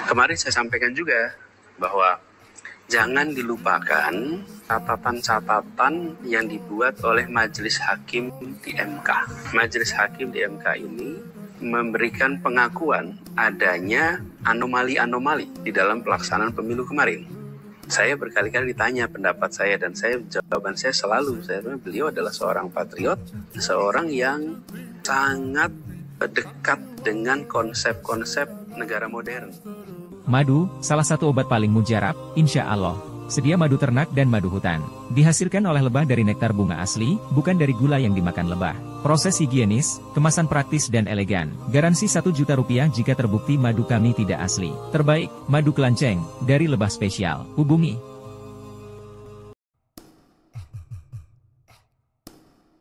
Kemarin saya sampaikan juga bahwa jangan dilupakan catatan-catatan yang dibuat oleh Majelis Hakim di MK. Majelis Hakim di MK ini memberikan pengakuan adanya anomali-anomali di dalam pelaksanaan pemilu kemarin. Saya berkali-kali ditanya pendapat saya dan jawaban saya selalu, beliau adalah seorang patriot, seorang yang sangat dekat dengan konsep-konsep negara modern. Madu, salah satu obat paling mujarab, insya Allah. Sedia madu ternak dan madu hutan. Dihasilkan oleh lebah dari nektar bunga asli, bukan dari gula yang dimakan lebah. Proses higienis, kemasan praktis dan elegan. Garansi 1 juta rupiah jika terbukti madu kami tidak asli. Terbaik, madu kelanceng, dari lebah spesial. Hubungi.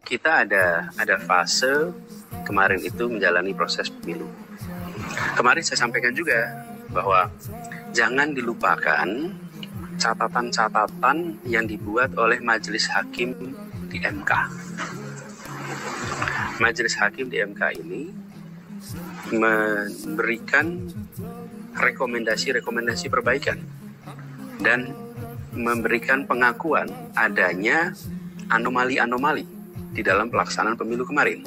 Kita ada fase kemarin itu menjalani proses pemilu. Kemarin saya sampaikan juga bahwa jangan dilupakan catatan-catatan yang dibuat oleh Majelis Hakim di MK. Majelis Hakim di MK ini memberikan rekomendasi perbaikan dan memberikan pengakuan adanya anomali-anomali di dalam pelaksanaan pemilu kemarin.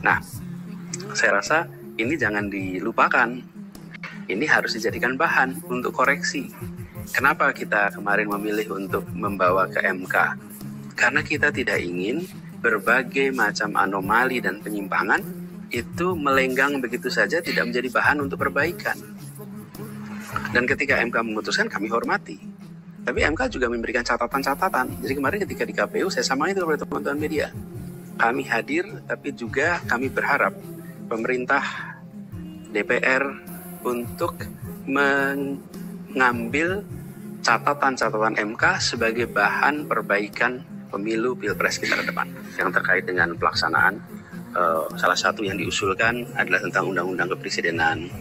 Nah, saya rasa ini jangan dilupakan. Ini harus dijadikan bahan untuk koreksi. Kenapa kita kemarin memilih untuk membawa ke MK? Karena kita tidak ingin berbagai macam anomali dan penyimpangan itu melenggang begitu saja, tidak menjadi bahan untuk perbaikan. Dan ketika MK memutuskan, kami hormati. Tapi MK juga memberikan catatan-catatan. Jadi kemarin ketika di KPU, saya samakan itu kepada teman-teman media. Kami hadir, tapi juga kami berharap pemerintah, DPR untuk mengambil catatan-catatan MK sebagai bahan perbaikan pemilu Pilpres kita ke depan. Yang terkait dengan pelaksanaan, salah satu yang diusulkan adalah tentang Undang-Undang Kepresidenan.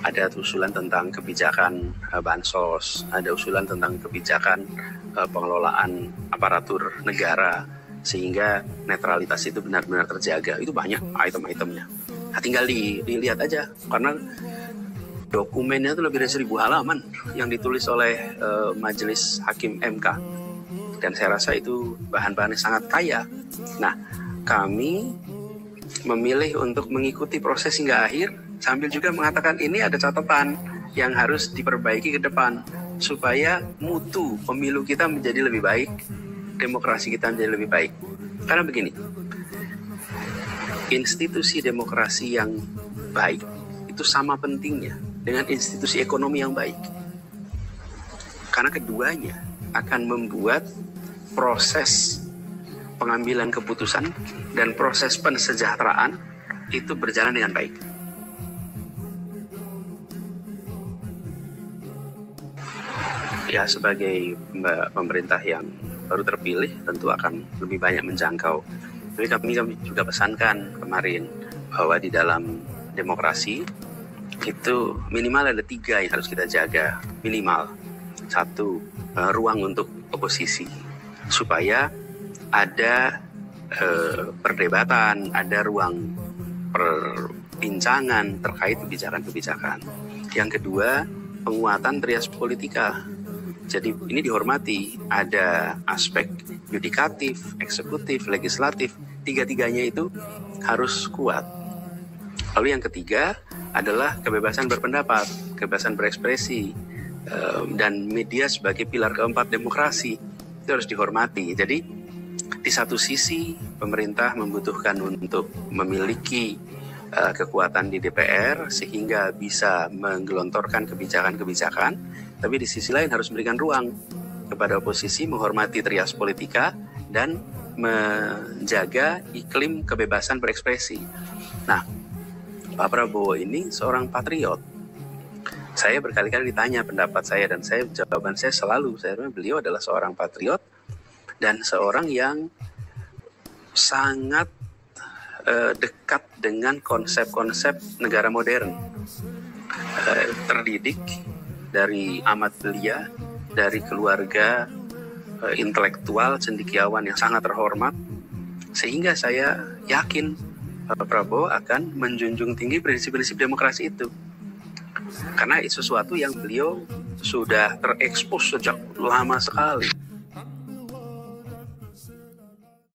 Ada usulan tentang kebijakan bansos, ada usulan tentang kebijakan pengelolaan aparatur negara, sehingga netralitas itu benar-benar terjaga. Itu banyak item-itemnya. Nah, tinggal dilihat aja, karena dokumennya itu lebih dari 1000 halaman yang ditulis oleh Majelis Hakim MK. Dan saya rasa itu bahan-bahan yang sangat kaya. Nah, kami memilih untuk mengikuti proses hingga akhir, sambil juga mengatakan ini ada catatan yang harus diperbaiki ke depan, supaya mutu pemilu kita menjadi lebih baik, demokrasi kita menjadi lebih baik. Karena begini, institusi demokrasi yang baik itu sama pentingnya dengan institusi ekonomi yang baik. Karena keduanya akan membuat proses pengambilan keputusan dan proses pensejahteraan itu berjalan dengan baik. Ya, sebagai pemerintah yang baru terpilih tentu akan lebih banyak menjangkau. Tapi kami juga pesankan kemarin bahwa di dalam demokrasi itu minimal ada 3 yang harus kita jaga. Minimal 1, ruang untuk oposisi, supaya ada perdebatan, ada ruang perbincangan terkait kebijakan-kebijakan. Yang kedua, penguatan trias politika. Jadi ini dihormati, ada aspek yudikatif, eksekutif, legislatif, 3-tiganya itu harus kuat. Lalu yang ketiga adalah kebebasan berpendapat, kebebasan berekspresi, dan media sebagai pilar keempat demokrasi. Itu harus dihormati. Jadi di satu sisi pemerintah membutuhkan untuk memiliki kekuatan di DPR sehingga bisa menggelontorkan kebijakan-kebijakan, tapi di sisi lain harus memberikan ruang kepada oposisi, menghormati trias politika dan menjaga iklim kebebasan berekspresi. Nah, Pak Prabowo ini seorang patriot. Saya berkali-kali ditanya pendapat saya dan jawaban saya selalu, beliau adalah seorang patriot dan seorang yang sangat dekat dengan konsep-konsep negara modern. Terdidik dari amat belia, dari keluarga intelektual cendekiawan yang sangat terhormat, sehingga saya yakin Pak Prabowo akan menjunjung tinggi prinsip-prinsip demokrasi itu. Karena itu sesuatu yang beliau sudah terekspos sejak lama sekali.